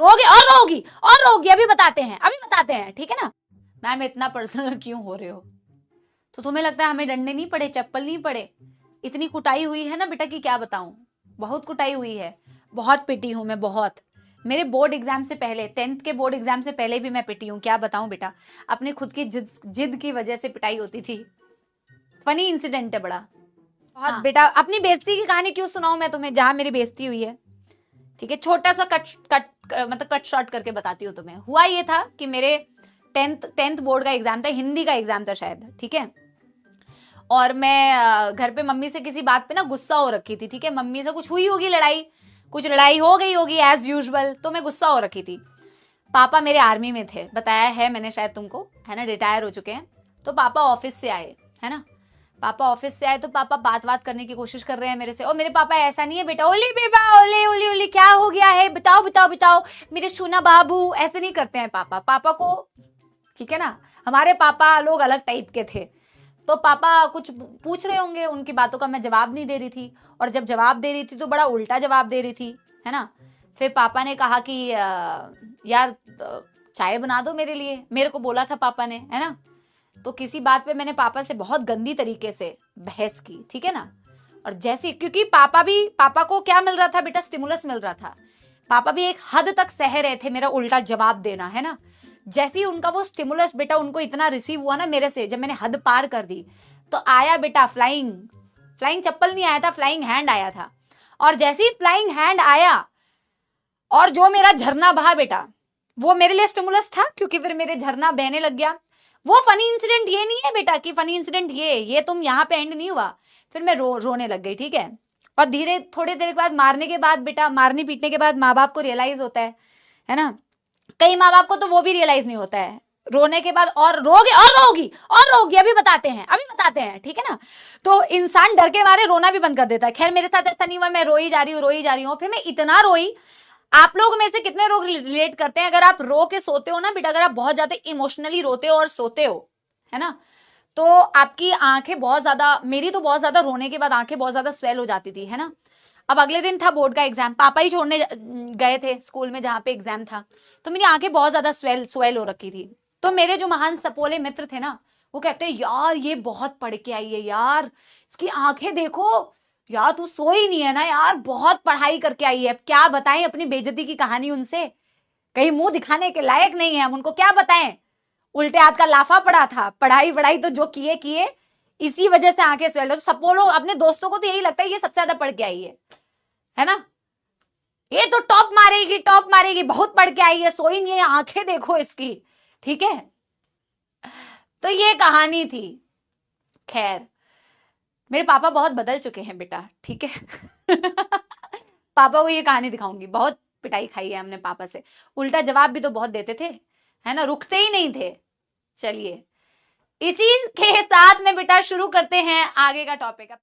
रोगे और रोगी और रोगी, अभी बताते हैं, ठीक है ना। मैम इतना पर्सनल क्यों हो रहे हो? तो तुम्हें लगता है हमें डंडे नहीं पड़े, चप्पल नहीं पड़े? इतनी कुटाई हुई है ना बेटा कि क्या बताऊं, बहुत कुटाई हुई है, बहुत पिटी हूं मैं, बहुत। मेरे बोर्ड एग्जाम से पहले, 10th के बोर्ड एग्जाम से पहले भी मैं पिटी हूं, क्या बताऊं बेटा। अपने खुद की जिद की वजह से पिटाई होती थी। फनी इंसिडेंट है बड़ा बहुत। हाँ। बेटा अपनी बेइज्जती की कहानी क्यों सुनाऊं मैं तुम्हें, जहां मेरी बेइज्जती हुई है। ठीक है, छोटा सा कट शॉर्ट करके बताती हूँ तुम्हें। हुआ ये था कि मेरे 10th बोर्ड का एग्जाम था, हिंदी का एग्जाम था शायद, ठीक है। और मैं घर पे मम्मी से किसी बात पे ना गुस्सा हो रखी थी, ठीक है। मम्मी से कुछ हुई होगी लड़ाई, कुछ लड़ाई हो गई होगी एज यूजुअल, तो मैं गुस्सा हो रखी थी। पापा मेरे आर्मी में थे, बताया है मैंने शायद तुमको, है ना, रिटायर हो चुके हैं। तो पापा ऑफिस से आए, है ना, पापा ऑफिस से आए तो पापा बात करने की कोशिश कर रहे हैं मेरे से। और मेरे पापा ऐसा नहीं है बेटा, ओली बेबा ओले ओली ओली क्या हो गया है, बताओ बताओ बताओ मेरे सोना बाबू, ऐसे नहीं करते हैं पापा। पापा को, ठीक है ना, हमारे पापा लोग अलग टाइप के थे। तो पापा कुछ पूछ रहे होंगे, उनकी बातों का मैं जवाब नहीं दे रही थी, और जब जवाब दे रही थी तो बड़ा उल्टा जवाब दे रही थी, है ना। फिर पापा ने कहा कि यार चाय बना दो मेरे लिए, मेरे को बोला था पापा ने, है ना। तो किसी बात पे मैंने पापा से बहुत गंदी तरीके से बहस की, ठीक है ना। और जैसे, क्योंकि पापा को क्या मिल रहा था बेटा, स्टिमुलस मिल रहा था। पापा भी एक हद तक सह रहे थे मेरा उल्टा जवाब देना, है ना। जैसे ही उनका वो स्टिमुलस बेटा उनको इतना रिसीव हुआ ना मेरे से, जब मैंने हद पार कर दी, तो आया बेटा फ्लाइंग चप्पल नहीं आया था, फ्लाइंग हैंड आया था। और जैसे ही फ्लाइंग हैंड आया और जो मेरा झरना बहा बेटा, वो मेरे लिए स्टिमुलस था, क्योंकि फिर मेरे झरना बहने लग गया। वो फनी इंसिडेंट ये नहीं है बेटा कि फनी इंसिडेंट ये तुम यहाँ पे एंड नहीं हुआ। फिर मैं रोने लग गई, ठीक है। और थोड़ी देर के बाद, मारने के बाद बेटा, मारने पीटने के बाद माँ बाप को रियलाइज होता है ना। कई माँ बाप को तो वो भी रियलाइज नहीं होता है, रोने के बाद और रोगे और रोगी, अभी बताते हैं, ठीक है ना। तो इंसान डर के मारे रोना भी बंद कर देता है। खैर मेरे साथ ऐसा नहीं हुआ, मैं रोई जा रही हूँ। फिर मैं इतना रोई, आप लोग में से कितने लोग रिलेट करते हैं, अगर आप रो के सोते हो ना बेटा, अगर आप बहुत ज्यादा इमोशनली रोते हो और सोते हो, है ना, तो आपकी आंखें बहुत ज्यादा, मेरी तो बहुत ज्यादा रोने के बाद आंखें बहुत ज्यादा स्वेल हो जाती थी, है ना। अब अगले दिन था बोर्ड का एग्जाम, पापा ही छोड़ने गए थे स्कूल में जहां पे एग्जाम था, तो मेरी आंखें बहुत ज्यादा स्वेल हो रखी थी। तो मेरे जो महान सपोले मित्र थे ना, वो कहते हैं यार ये बहुत पढ़ के आई है यार, इसकी आंखें देखो यार, तू सोई नहीं है ना यार, बहुत पढ़ाई करके आई है। क्या बताएं अपनी बेइज्जती की कहानी उनसे, कहीं मुंह दिखाने के लायक नहीं है हम उनको, क्या बताएं। उल्टे हाथ का लाफा पड़ा था, पढ़ाई तो जो किए इसी वजह से आंखें स्वेल हो। सपोलो अपने दोस्तों को तो यही लगता है ये सबसे ज्यादा पढ़ के आई है ना, ये तो टॉप मारेगी, बहुत पढ़ के आई है, सोई नहीं है, आंखें देखो इसकी, ठीक है। तो ये कहानी थी। खैर मेरे पापा बहुत बदल चुके हैं बेटा, ठीक है। पापा को ये कहानी दिखाऊंगी, बहुत पिटाई खाई है हमने पापा से, उल्टा जवाब भी तो बहुत देते थे, है ना, रुकते ही नहीं थे। चलिए इसी के साथ में बेटा शुरू करते हैं आगे का टॉपिक।